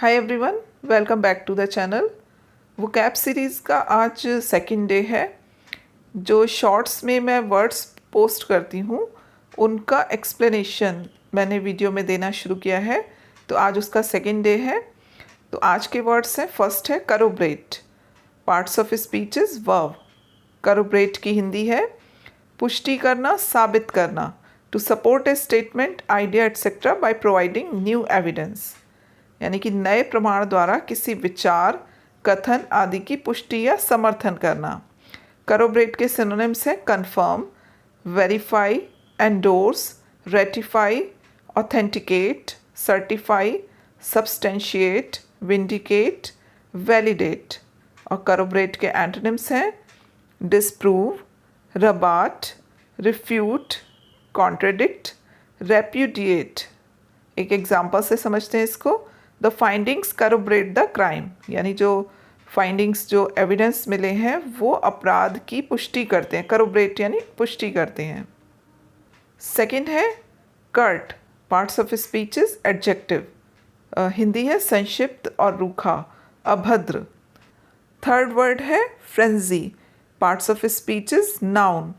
Hi everyone, welcome back to the channel. Vocab series का आज second day है। जो शॉर्ट्स में मैं वर्ड्स पोस्ट करती हूँ उनका एक्सप्लेनेशन मैंने वीडियो में देना शुरू किया है, तो आज उसका सेकंड डे है। तो आज के वर्ड्स हैं, फर्स्ट है corroborate. Parts of speeches verb. Corroborate की हिंदी है पुष्टि करना, साबित करना, to support a statement, idea etcetera by providing new evidence, यानी कि नए प्रमाण द्वारा किसी विचार, कथन आदि की पुष्टि या समर्थन करना। करोब्रेट के सिनोनिम्स हैं confirm, verify, endorse, ratify, authenticate, certify, substantiate, vindicate, validate. और करोब्रेट के एंटोनिम्स हैं disprove, rubber, refute, contradict, repudiate. एक एग्जाम्पल से समझते हैं इसको। द फाइंडिंग्स करोब्रेट द क्राइम, यानी जो फाइंडिंग्स, जो एविडेंस मिले हैं वो अपराध की पुष्टि करते हैं। करोब्रेट यानी पुष्टि करते हैं। सेकंड है curt. Parts of speeches adjective. Hindi है संक्षिप्त और रूखा, अभद्र। थर्ड वर्ड है frenzy. Parts of speeches noun.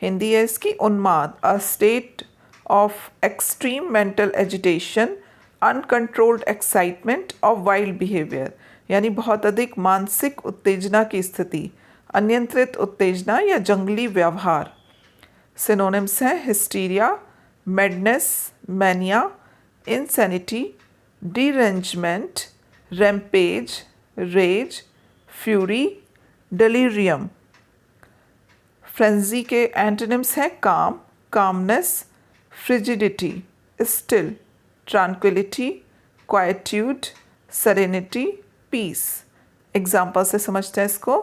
Hindi है इसकी उन्माद, a state of extreme mental agitation, uncontrolled excitement और वाइल्ड बिहेवियर, यानी बहुत अधिक मानसिक उत्तेजना की स्थिति, अनियंत्रित उत्तेजना या जंगली व्यवहार। सिनोनिम्स हैं hysteria, madness, mania, insanity, derangement, rampage, rage, fury, delirium. Frenzy के एंटोनिम्स हैं calm, calmness, frigidity, still, tranquillity, quietude, serenity, peace. Example से समझते हैं इसको।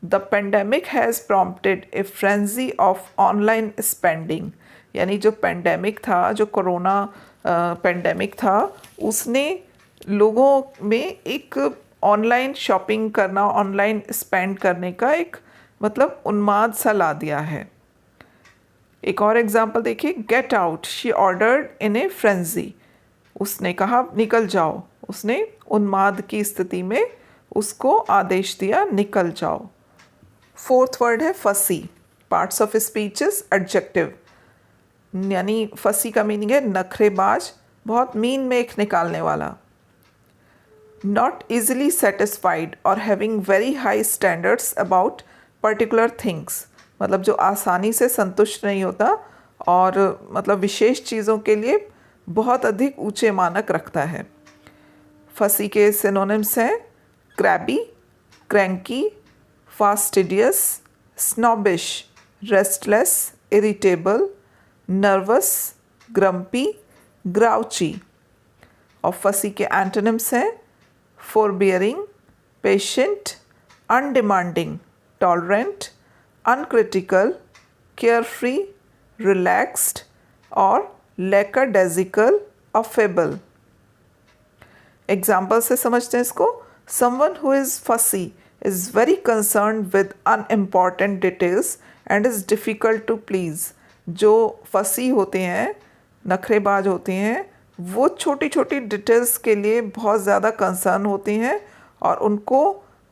The pandemic has prompted a frenzy of online spending, यानी जो पेंडेमिक था, जो कोरोना पेंडेमिक था, उसने लोगों में एक ऑनलाइन शॉपिंग करना, ऑनलाइन स्पेंड करने का एक मतलब उन्माद सा ला दिया है। एक और एग्जाम्पल देखिए, get out, she ordered in A frenzy, उसने कहा निकल जाओ, उसने उन्माद की स्थिति में उसको आदेश दिया निकल जाओ। फोर्थ वर्ड है फसी। पार्ट्स ऑफ स्पीचेस एडजेक्टिव, यानी फसी का मीनिंग है नखरेबाज, बहुत मीन मेख निकालने वाला। नॉट इजीली सेटिस्फाइड और having very high standards about particular things, मतलब जो आसानी से संतुष्ट नहीं होता और मतलब विशेष चीज़ों के लिए बहुत अधिक ऊंचे मानक रखता है। फसी के सिनोनिम्स हैं crabby, cranky, fastidious, snobbish, restless, irritable, nervous, grumpy, grouchy. और फसी के एंटोनिम्स हैं forbearing, patient, undemanding, tolerant, uncritical, carefree, relaxed और लैकरडेजिकल, अफेबल। एग्जाम्पल से समझते हैं इसको। Someone who is fussy is very concern with unimportant details and is difficult to please. जो fussy होते हैं, नखरेबाज होते हैं, वो छोटी छोटी डिटेल्स के लिए बहुत ज़्यादा कंसर्न होते हैं और उनको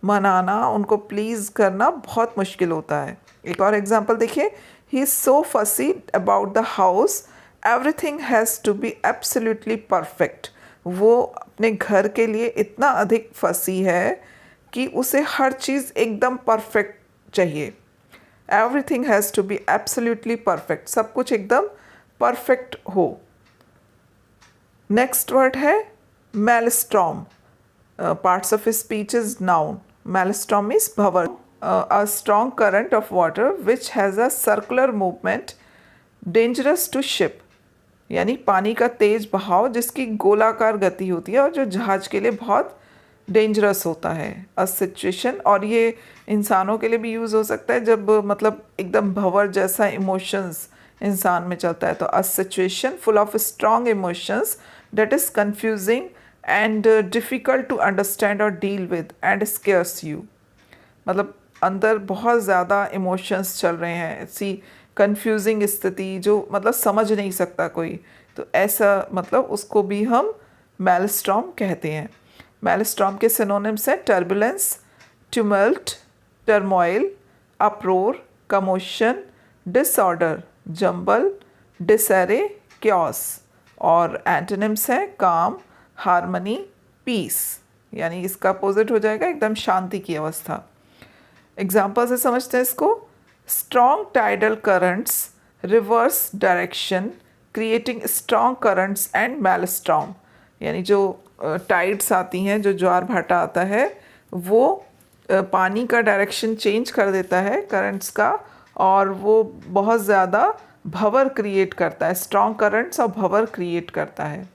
मनाना, उनको प्लीज़ करना बहुत मुश्किल होता है। एक और एग्जाम्पल देखिए, ही is so fussy about the house, everything has to be absolutely perfect. वो अपने घर के लिए इतना अधिक फसी है कि उसे हर चीज़ एकदम परफेक्ट चाहिए। Everything has to be absolutely perfect, सब कुछ एकदम परफेक्ट हो। नेक्स्ट वर्ड है maelstrom. Parts of speech is noun. Maelstrom is भंवर, a strong current of water which has a circular movement dangerous to ship, यानी पानी का तेज बहाव जिसकी गोलाकार गति होती है और जो जहाज के लिए बहुत डेंजरस होता है। अ सिचुएशन, और ये इंसानों के लिए भी यूज़ हो सकता है जब मतलब एकदम भंवर जैसा इमोशंस इंसान में चलता है। तो a situation full of strong emotions that is confusing and difficult to understand or deal with and scares you, मतलब अंदर बहुत ज़्यादा इमोशंस चल रहे हैं, ऐसी कंफ्यूजिंग स्थिति जो मतलब समझ नहीं सकता कोई, तो ऐसा मतलब उसको भी हम मेलस्ट्रॉम कहते हैं। मेलस्ट्रॉम के सिनोनिम्स हैं turbulence, tumult, turmoil, uproar, commotion, disorder, jumble, disarray, chaos. और एंटोनिम्स हैं काम, हार्मनी, पीस, यानी इसका अपोजिट हो जाएगा एकदम शांति की अवस्था। एग्जाम्पल से समझते हैं इसको। Strong tidal currents reverse direction creating strong currents and maelstrom, यानी जो टाइड्स आती हैं, जो ज्वार भाटा आता है, वो पानी का डायरेक्शन चेंज कर देता है करंट्स का, और वो बहुत ज़्यादा भंवर क्रिएट करता है, स्ट्रॉन्ग करंट्स और भंवर क्रिएट करता है।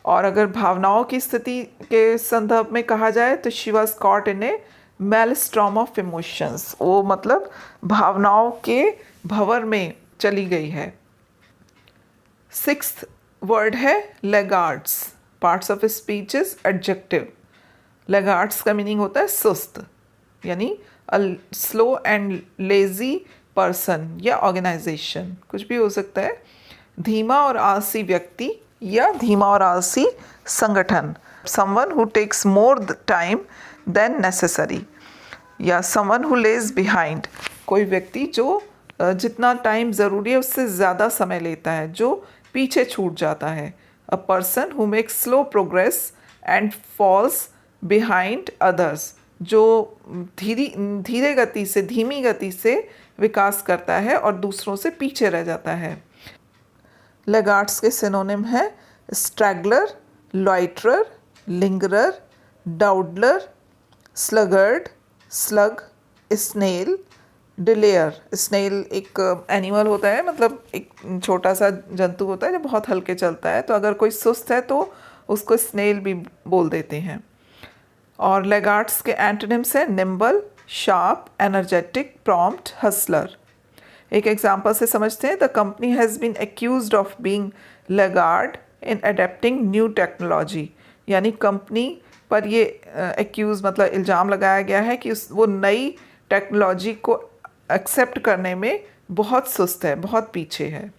और अगर भावनाओं की स्थिति के संदर्भ में कहा जाए तो she was caught in a maelstrom of emotions, वो मतलब भावनाओं के भंवर में चली गई है। सिक्स्थ वर्ड है laggards. Parts of speeches adjective. Laggards का मीनिंग होता है सुस्त, यानी स्लो एंड लेजी पर्सन या ऑर्गेनाइजेशन, कुछ भी हो सकता है। धीमा और आलसी व्यक्ति या धीमा और आलसी संगठन। Someone who takes more time than necessary, या समवन हु लेज बिहाइंड, कोई व्यक्ति जो जितना टाइम ज़रूरी है उससे ज़्यादा समय लेता है, जो पीछे छूट जाता है। A person who makes slow progress and falls behind others, जो धीमी गति से विकास करता है और दूसरों से पीछे रह जाता है। लैगार्ड्स के सिनोनिम है स्ट्रैगलर, लॉइटरर, लिंगरर, डाउडलर, स्लगर्ड, स्लग, स्नेल, डिलेयर। स्नेल एक एनिमल होता है, मतलब एक छोटा सा जंतु होता है जो बहुत हल्के चलता है, तो अगर कोई सुस्त है तो उसको स्नेल भी बोल देते हैं। और लैगार्ड्स के एंटोनिम्स हैं nimble, sharp, energetic, prompt, hustler. एक एग्जाम्पल से समझते हैं। The company has been accused of being laggard in adapting new technology, यानी कंपनी पर ये एक्यूज़ मतलब इल्ज़ाम लगाया गया है कि वो नई टेक्नोलॉजी को एक्सेप्ट करने में बहुत सुस्त है, बहुत पीछे है।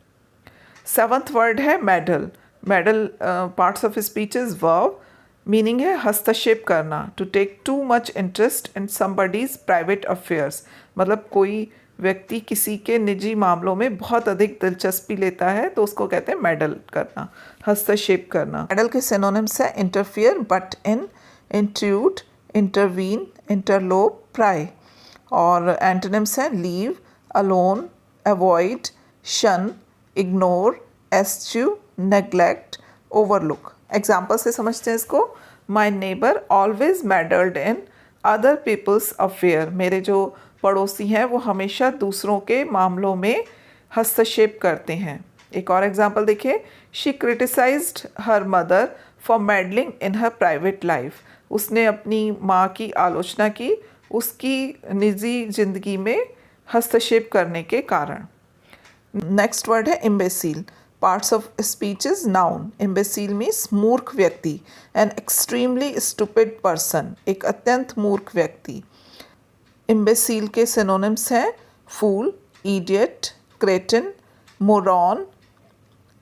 सेवंथ वर्ड है meddle. Meddle parts of speeches verb, meaning है हस्तक्षेप करना, to take too much interest in somebody's private affairs, मतलब कोई व्यक्ति किसी के निजी मामलों में बहुत अधिक दिलचस्पी लेता है तो उसको कहते हैं मेडल करना, हस्तक्षेप करना। मेडल के सिनोनिम्स है interfere, butt in, intrude, intervene, interlope, pry. और एंटोनिम्स हैं leave, alone, avoid, shun, ignore, eschew, neglect, overlook. Example से समझते हैं इसको। My neighbour always meddled in other people's affair, मेरे जो पड़ोसी हैं वो हमेशा दूसरों के मामलों में हस्तक्षेप करते हैं। एक और एग्जाम्पल देखिए। She criticised her mother for meddling in her private life, उसने अपनी माँ की आलोचना की उसकी निजी जिंदगी में हस्तक्षेप करने के कारण। नेक्स्ट वर्ड है imbecile. Parts of speeches noun. Imbecile means मूर्ख व्यक्ति, एन एक्सट्रीमली स्टूपिड पर्सन, एक अत्यंत मूर्ख व्यक्ति। इम्बेसील के सिनोनिम्स हैं fool, idiot, cretin, moron,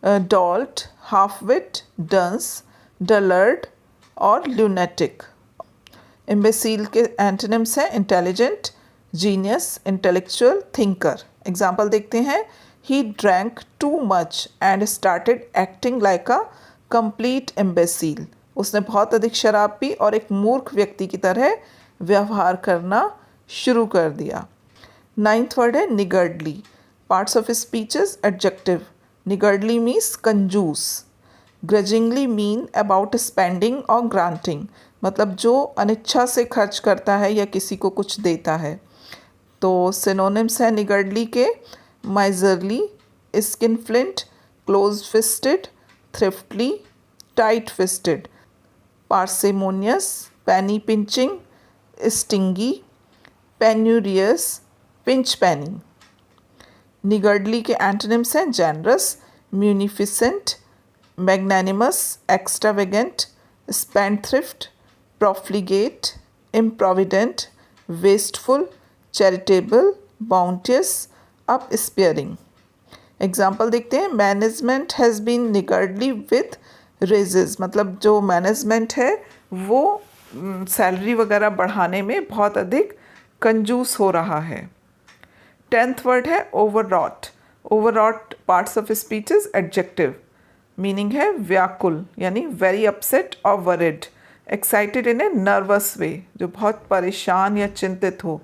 dolt, halfwit, dunce, dullard और ल्यूनेटिक। इम्बेसील के एंटोनिम्स हैं intelligent, genius, intellectual, thinker. Example देखते हैं। He drank too much and started acting like a complete imbecile, उसने बहुत अधिक शराब पी और एक मूर्ख व्यक्ति की तरह व्यवहार करना शुरू कर दिया। नाइन्थ वर्ड है niggardly. Parts of speeches adjective. Niggardly means कंजूस, ग्रजिंगली मीन अबाउट स्पेंडिंग और ग्रांटिंग, मतलब जो अनिच्छा से खर्च करता है या किसी को कुछ देता है। तो सिनोनिम्स है निगर्डली के miserly, skinflint, close fisted, thriftly, tight fisted, parsimonious, penny pinching, stingy, penurious, pinch penny. Niggardly के एंटोनिम्स हैं generous, munificent, magnanimous, extravagant, spendthrift, profligate, improvident, wasteful, charitable, bounteous, up sparing. Example देखते हैं। Management has been niggardly with raises, मतलब जो management है वो salary वगैरह बढ़ाने में बहुत अधिक कंजूस हो रहा है। 10th वर्ड है overwrought. Overwrought parts of speech is adjective, meaning है व्याकुल, यानी वेरी अपसेट और worried. Excited in a nervous way, जो बहुत परेशान या चिंतित हो,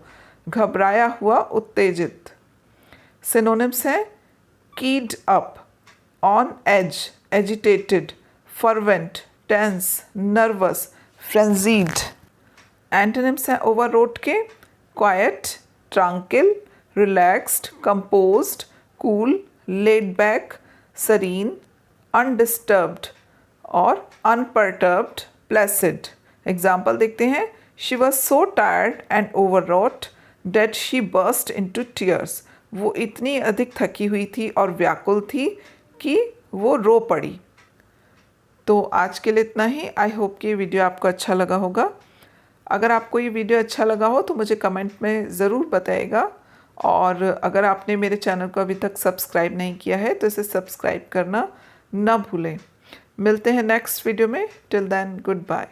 घबराया हुआ, उत्तेजित। सिनोनिम्स हैं keyed up, on edge, agitated, fervent, tense, nervous, frenzied. Antonyms हैं ओवररोड के quiet, tranquil, relaxed, composed, cool, laid back, serene, undisturbed और अनपर्टर्ब्ड, प्लेसिड। एग्जाम्पल देखते हैं। She was so tired and overwrought that she burst into tears. वो इतनी अधिक थकी हुई थी और व्याकुल थी कि वो रो पड़ी। तो आज के लिए इतना ही। आई होप कि ये वीडियो आपको अच्छा लगा होगा। अगर आपको ये वीडियो अच्छा लगा हो तो मुझे कमेंट में ज़रूर बताइएगा, और अगर आपने मेरे चैनल को अभी तक सब्सक्राइब नहीं किया है तो इसे सब्सक्राइब करना ना भूलें। मिलते हैं नेक्स्ट वीडियो में। Till then, good bye.